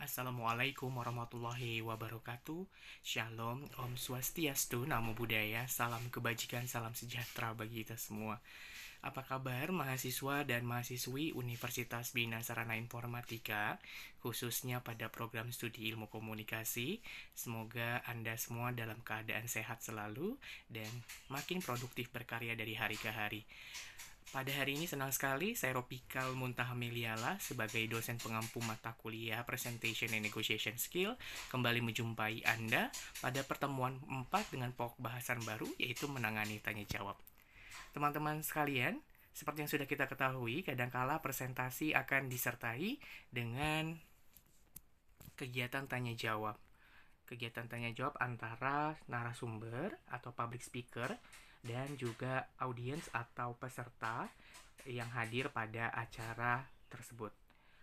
Assalamualaikum warahmatullahi wabarakatuh. Shalom, Om Swastiastu, Namo Buddhaya, salam kebajikan, salam sejahtera bagi kita semua. Apa kabar mahasiswa dan mahasiswi Universitas Bina Sarana Informatika, khususnya pada program studi ilmu komunikasi? Semoga Anda semua dalam keadaan sehat selalu dan makin produktif berkarya dari hari ke hari. Pada hari ini senang sekali saya Ropikal Muntaha Meliala sebagai dosen pengampu mata kuliah Presentation and Negotiation Skill kembali menjumpai Anda pada pertemuan 4 dengan pokok bahasan baru, yaitu menangani tanya jawab. Teman-teman sekalian, seperti yang sudah kita ketahui, kadangkala presentasi akan disertai dengan kegiatan tanya jawab. Kegiatan tanya jawab antara narasumber atau public speaker dan juga audiens atau peserta yang hadir pada acara tersebut.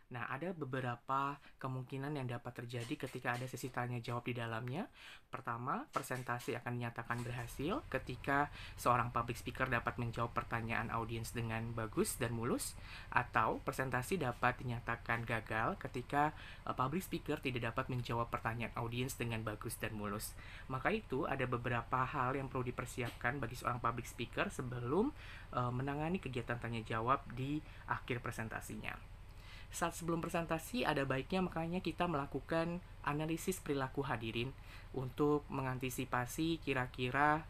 Nah, ada beberapa kemungkinan yang dapat terjadi ketika ada sesi tanya jawab di dalamnya. Pertama, presentasi akan dinyatakan berhasil ketika seorang public speaker dapat menjawab pertanyaan audiens dengan bagus dan mulus, atau presentasi dapat dinyatakan gagal ketika public speaker tidak dapat menjawab pertanyaan audiens dengan bagus dan mulus. Maka itu ada beberapa hal yang perlu dipersiapkan bagi seorang public speaker sebelum menangani kegiatan tanya jawab di akhir presentasinya. Saat sebelum presentasi ada baiknya makanya kita melakukan analisis perilaku hadirin untuk mengantisipasi kira-kira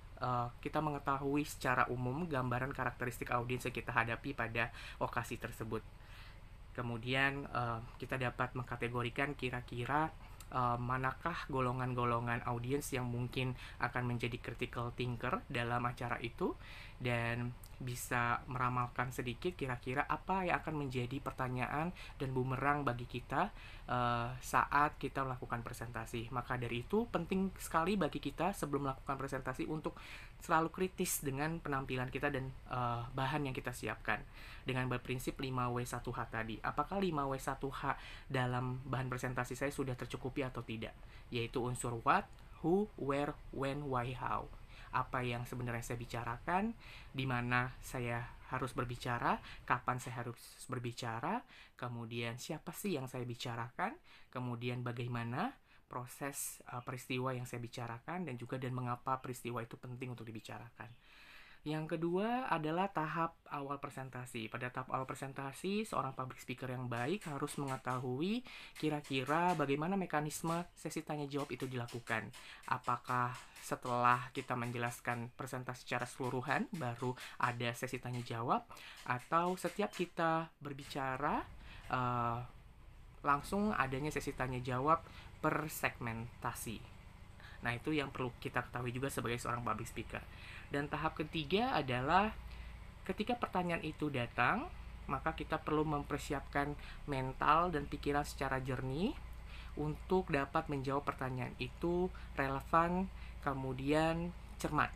kita mengetahui secara umum gambaran karakteristik audiens yang kita hadapi pada okasi tersebut. Kemudian kita dapat mengkategorikan kira-kira manakah golongan-golongan audiens yang mungkin akan menjadi critical thinker dalam acara itu, dan bisa meramalkan sedikit kira-kira apa yang akan menjadi pertanyaan dan bumerang bagi kita saat kita melakukan presentasi. Maka dari itu penting sekali bagi kita sebelum melakukan presentasi untuk selalu kritis dengan penampilan kita dan bahan yang kita siapkan dengan berprinsip 5W1H tadi. Apakah 5W1H dalam bahan presentasi saya sudah tercukupi atau tidak? Yaitu unsur what, who, where, when, why, how. Apa yang sebenarnya saya bicarakan, di mana saya harus berbicara, kapan saya harus berbicara, kemudian siapa sih yang saya bicarakan, kemudian bagaimana proses peristiwa yang saya bicarakan, dan mengapa peristiwa itu penting untuk dibicarakan. Yang kedua adalah tahap awal presentasi. Pada tahap awal presentasi, seorang public speaker yang baik harus mengetahui kira-kira bagaimana mekanisme sesi tanya jawab itu dilakukan. Apakah setelah kita menjelaskan presentasi secara keseluruhan baru ada sesi tanya jawab, atau setiap kita berbicara langsung adanya sesi tanya jawab per segmentasi. Nah, itu yang perlu kita ketahui juga sebagai seorang public speaker. Dan tahap ketiga adalah ketika pertanyaan itu datang, maka kita perlu mempersiapkan mental dan pikiran secara jernih untuk dapat menjawab pertanyaan itu relevan, kemudian cermat.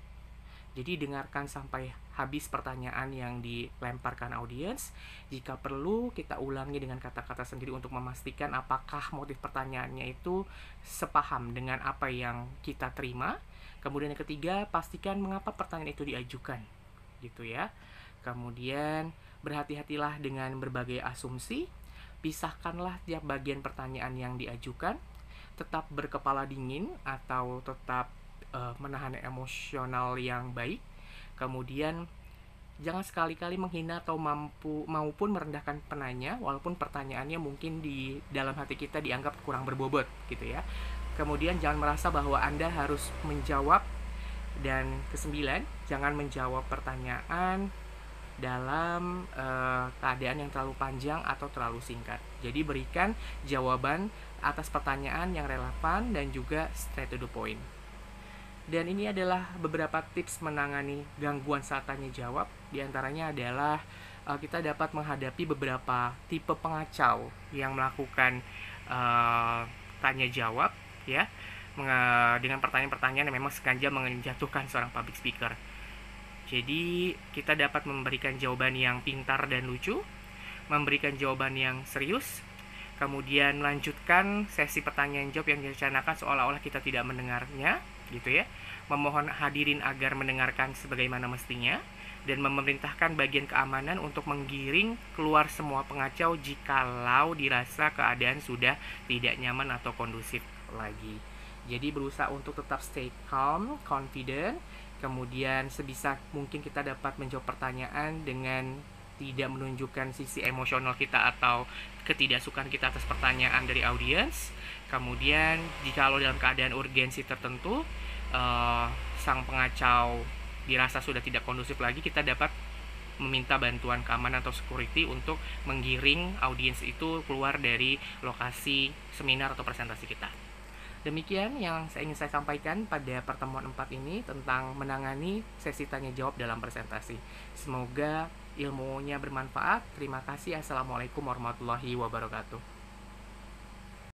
Jadi dengarkan sampai habis pertanyaan yang dilemparkan audiens. Jika perlu, kita ulangi dengan kata-kata sendiri untuk memastikan apakah motif pertanyaannya itu sepaham dengan apa yang kita terima. Kemudian yang ketiga, pastikan mengapa pertanyaan itu diajukan, gitu ya. Kemudian berhati-hatilah dengan berbagai asumsi. Pisahkanlah tiap bagian pertanyaan yang diajukan. Tetap berkepala dingin atau tetap menahan emosional yang baik. Kemudian jangan sekali-kali menghina atau maupun merendahkan penanya, walaupun pertanyaannya mungkin di dalam hati kita dianggap kurang berbobot, gitu ya. Kemudian jangan merasa bahwa Anda harus menjawab. Dan kesembilan, jangan menjawab pertanyaan dalam keadaan yang terlalu panjang atau terlalu singkat. Jadi berikan jawaban atas pertanyaan yang relevan dan juga straight to the point. Dan ini adalah beberapa tips menangani gangguan saat tanya jawab. Di antaranya adalah kita dapat menghadapi beberapa tipe pengacau yang melakukan tanya jawab, ya, dengan pertanyaan-pertanyaan yang memang sengaja menjatuhkan seorang public speaker. Jadi kita dapat memberikan jawaban yang pintar dan lucu, memberikan jawaban yang serius, kemudian melanjutkan sesi pertanyaan jawab yang direncanakan seolah-olah kita tidak mendengarnya, gitu ya. Memohon hadirin agar mendengarkan sebagaimana mestinya, dan memerintahkan bagian keamanan untuk menggiring keluar semua pengacau jikalau dirasa keadaan sudah tidak nyaman atau kondusif lagi. Jadi berusaha untuk tetap stay calm, confident, kemudian sebisa mungkin kita dapat menjawab pertanyaan dengan tidak menunjukkan sisi emosional kita atau ketidaksukaan kita atas pertanyaan dari audiens. Kemudian jika dalam keadaan urgensi tertentu sang pengacau dirasa sudah tidak kondusif lagi, kita dapat meminta bantuan keamanan atau security untuk menggiring audiens itu keluar dari lokasi seminar atau presentasi kita. Demikian yang ingin saya sampaikan pada pertemuan 4 ini tentang menangani sesi tanya jawab dalam presentasi. Semoga ilmunya bermanfaat. Terima kasih. Assalamualaikum warahmatullahi wabarakatuh.